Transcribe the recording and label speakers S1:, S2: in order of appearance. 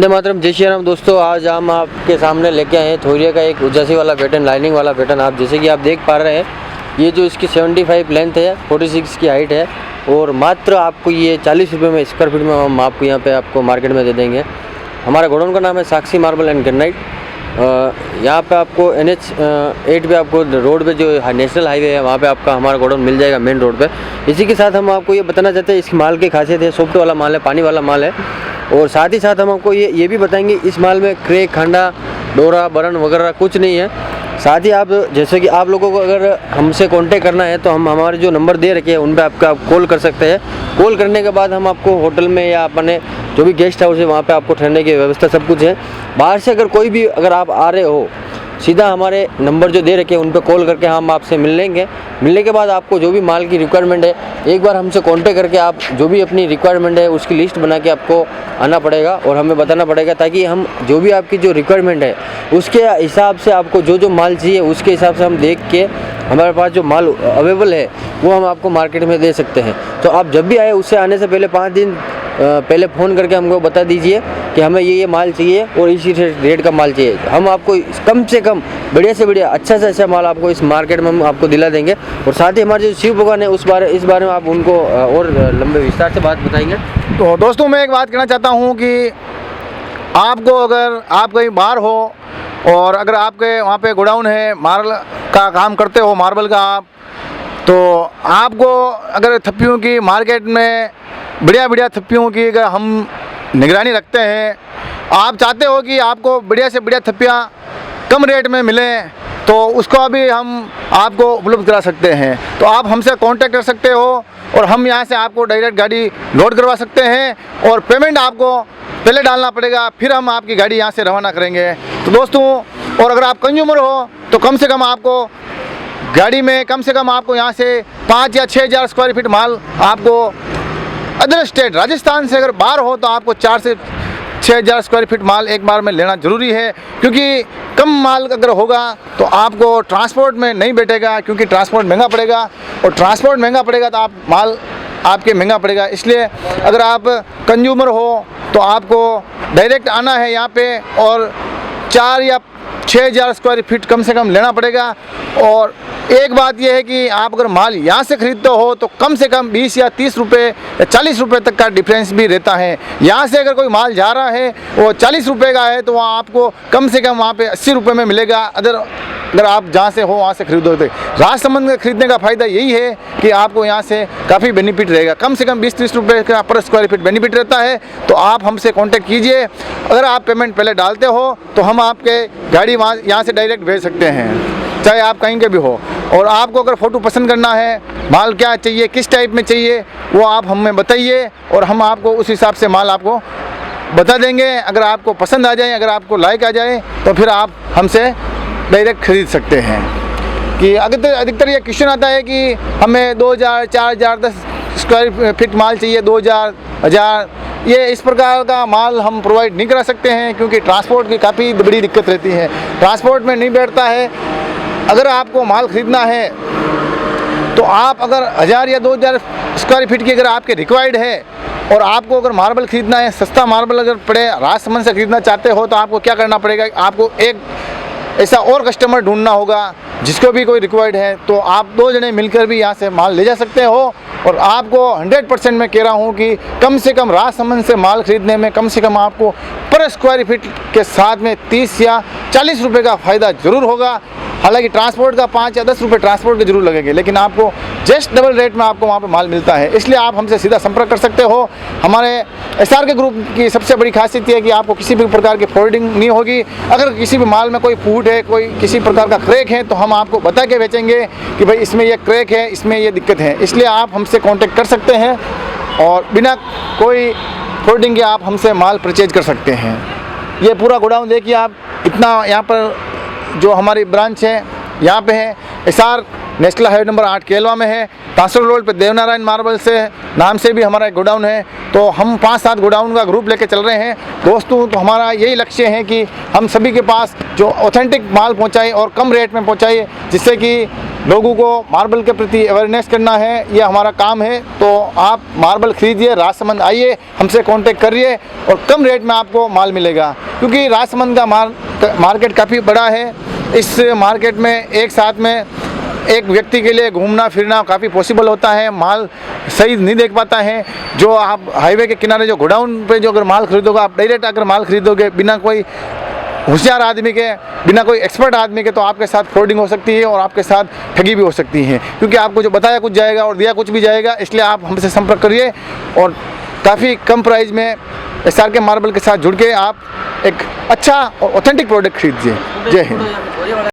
S1: वंदे मातरम, जय श्री राम। दोस्तों, आज हम आपके सामने लेके आए हैं थोरिया का एक उजासी वाला पैटर्न, लाइनिंग वाला पैटर्न। आप जैसे कि आप देख पा रहे हैं, ये जो इसकी 75 लेंथ है, 46 की हाइट है और मात्र आपको ये 40 रुपये में स्क्वायर फीट में हम आपको यहाँ पे आपको मार्केट में दे देंगे। हमारा गोडाउन का नाम है साक्षी मार्बल एंड ग्रेनाइट। यहाँ पे आपको NH 8 पे आपको रोड पे जो नेशनल हाईवे है वहाँ पे आपका हमारा गोडाउन मिल जाएगा, मेन रोड पे। इसी के साथ हम आपको ये बताना चाहते हैं, इस माल की खासियत है, सॉफ्ट वाला माल है, पानी वाला माल है। और साथ ही साथ हम आपको ये भी बताएंगे, इस माल में क्रैक, खंडा, डोरा, बरन वगैरह कुछ नहीं है। साथ ही आप जैसे कि आप लोगों को अगर हमसे कांटेक्ट करना है तो हम हमारे जो नंबर दे रखे हैं उन पर आप कॉल कर सकते हैं। कॉल करने के बाद हम आपको होटल में या अपने जो भी गेस्ट हाउस है वहाँ पे आपको ठहरने की व्यवस्था सब कुछ है। बाहर से अगर आप आ रहे हो, सीधा हमारे नंबर जो दे रखे हैं उन पर कॉल करके हम आपसे मिल लेंगे। मिलने के बाद आपको जो भी माल की रिक्वायरमेंट है, एक बार हमसे कांटेक्ट करके आप जो भी अपनी रिक्वायरमेंट है उसकी लिस्ट बना के आपको आना पड़ेगा और हमें बताना पड़ेगा, ताकि हम जो भी आपकी जो रिक्वायरमेंट है उसके हिसाब से आपको जो माल चाहिए उसके हिसाब से हम देख के हमारे पास जो माल अवेलेबल है वो हम आपको मार्केट में दे सकते हैं। तो आप जब भी आए उससे आने से पहले 5 दिन पहले फ़ोन करके हमको बता दीजिए कि हमें ये माल चाहिए और इसी रेट का माल चाहिए। हम आपको कम से कम बढ़िया से बढ़िया, अच्छा से अच्छा माल आपको इस मार्केट में हम आपको दिला देंगे। और साथ ही हमारे जो शिव भगवान है इस बारे में आप उनको और लंबे विस्तार से बात बताएंगे।
S2: तो दोस्तों, मैं एक बात कहना चाहता हूँ कि आपको अगर आप कहीं बाहर हो और अगर आपके वहाँ पे गोडाउन है, मार्बल का काम करते हो, मार्बल का आप, तो आपको अगर थप्पियों की मार्केट में बढ़िया थप्पियों की अगर हम निगरानी रखते हैं, आप चाहते हो कि आपको बढ़िया से बढ़िया थप्पियाँ कम रेट में मिलें, तो उसको भी हम आपको उपलब्ध करा सकते हैं। तो आप हमसे कांटेक्ट कर सकते हो और हम यहाँ से आपको डायरेक्ट गाड़ी लोड करवा सकते हैं और पेमेंट आपको पहले डालना पड़ेगा, फिर हम आपकी गाड़ी यहाँ से रवाना करेंगे। तो दोस्तों, और अगर आप कंज्यूमर हो तो कम से कम आपको गाड़ी में कम से कम आपको यहाँ से 5 या 6 हज़ार स्क्वायर फीट माल आपको अदर स्टेट, राजस्थान से अगर बाहर हो तो आपको 4 से 6 हज़ार स्क्वायर फीट माल एक बार में लेना ज़रूरी है, क्योंकि कम माल अगर होगा तो आपको ट्रांसपोर्ट में नहीं बैठेगा, क्योंकि ट्रांसपोर्ट महंगा पड़ेगा और ट्रांसपोर्ट महंगा पड़ेगा तो आप माल आपके महंगा पड़ेगा। इसलिए अगर आप कंज्यूमर हो तो आपको डायरेक्ट आना है यहाँ पे और 4 या 6 हज़ार स्क्वायर फीट कम से कम लेना पड़ेगा। और एक बात यह है कि आप अगर माल यहाँ से ख़रीदते हो तो कम से कम 20 या 30 रुपये या 40 रुपये तक का डिफरेंस भी रहता है। यहाँ से अगर कोई माल जा रहा है वो 40 रुपये का है तो वहाँ आपको कम से कम वहाँ पे 80 रुपये में मिलेगा। अगर आप जहाँ से हो वहाँ से खरीदोगे, राजसमंद में खरीदने का फ़ायदा यही है कि आपको यहाँ से काफ़ी बेनिफिट रहेगा, कम से कम 20-30 रुपये का पर स्क्वायर फीट बेनिफिट रहता है। तो आप हमसे कांटेक्ट कीजिए। अगर आप पेमेंट पहले डालते हो तो हम आपके गाड़ी वहाँ यहाँ से डायरेक्ट भेज सकते हैं, चाहे आप कहीं के भी हो। और आपको अगर फ़ोटो पसंद करना है, माल क्या चाहिए, किस टाइप में चाहिए, वो आप हमें बताइए और हम आपको उस हिसाब से माल आपको बता देंगे। अगर आपको पसंद आ जाए, अगर आपको लाइक आ जाए तो फिर आप हमसे डायरेक्ट ख़रीद सकते हैं। कि अधिकतर ये क्वेश्चन आता है कि हमें 2000, 4000, 10 स्क्वायर फीट माल चाहिए, 2000, 1000, ये इस प्रकार का माल हम प्रोवाइड नहीं करा सकते हैं, क्योंकि ट्रांसपोर्ट की काफ़ी बड़ी दिक्कत रहती है, ट्रांसपोर्ट में नहीं बैठता है। अगर आपको माल ख़रीदना है तो आप अगर 1000 या 2000 स्क्वायर फीट की अगर आपके रिक्वायर्ड है और आपको अगर मार्बल ख़रीदना है, सस्ता मार्बल अगर पड़े, राजसमंद से ख़रीदना चाहते हो तो आपको क्या करना पड़ेगा, आपको एक ऐसा और कस्टमर ढूंढना होगा जिसको भी कोई रिक्वायर्ड है। तो आप 2 जने मिलकर भी यहाँ से माल ले जा सकते हो। और आपको 100% मैं कह रहा हूँ कि कम से कम राजसमंद से माल ख़रीदने में कम से कम आपको पर स्क्वायर फीट के साथ में 30 या 40 रुपये का फ़ायदा ज़रूर होगा। हालांकि ट्रांसपोर्ट का 5 या 10 रुपये ट्रांसपोर्ट के जरूर लगेंगे, लेकिन आपको जस्ट डबल रेट में आपको वहाँ पे माल मिलता है। इसलिए आप हमसे सीधा संपर्क कर सकते हो। हमारे SRK ग्रुप की सबसे बड़ी खासियत ये है कि आपको किसी भी प्रकार की फोल्डिंग नहीं होगी। अगर किसी भी माल में कोई फूट है, कोई किसी प्रकार का क्रैक है, तो हम आपको बता के बेचेंगे कि भाई इसमें ये क्रैक है, इसमें ये दिक्कत है। इसलिए आप हमसे कॉन्टेक्ट कर सकते हैं और बिना कोई फोल्डिंग के आप हमसे माल परचेज कर सकते हैं। ये पूरा गोडाउन देखिए आप, इतना यहाँ पर जो हमारी ब्रांच है यहाँ पे है, SR नेशनल हाईवे नंबर 8 केलवा में है। तासर रोड पे देवनारायण मार्बल से नाम से भी हमारा एक गोडाउन है। तो हम 5-7 गोडाउन का ग्रुप लेके चल रहे हैं दोस्तों। तो हमारा यही लक्ष्य है कि हम सभी के पास जो ऑथेंटिक माल पहुंचाए और कम रेट में पहुंचाए, जिससे कि लोगों को मार्बल के प्रति अवेयरनेस करना है, ये हमारा काम है। तो आप मार्बल खरीदिए, राजसमंद आइए, हमसे कांटेक्ट करिए और कम रेट में आपको माल मिलेगा, क्योंकि राजसमंद का मार्केट काफ़ी बड़ा है। इस मार्केट में एक साथ में एक व्यक्ति के लिए घूमना फिरना काफ़ी पॉसिबल होता है, माल सही नहीं देख पाता है। जो आप हाईवे के किनारे जो गोडाउन पे जो अगर माल खरीदोगे, आप डायरेक्ट अगर माल खरीदोगे बिना कोई होशियार आदमी के, बिना कोई एक्सपर्ट आदमी के, तो आपके साथ फ्रॉडिंग हो सकती है और आपके साथ ठगी भी हो सकती है, क्योंकि आपको जो बताया कुछ जाएगा और दिया कुछ भी जाएगा। इसलिए आप हमसे संपर्क करिए और काफ़ी कम प्राइस में SRK मार्बल के साथ जुड़ के आप एक अच्छा और ऑथेंटिक प्रोडक्ट खरीदिए। जय हिंद।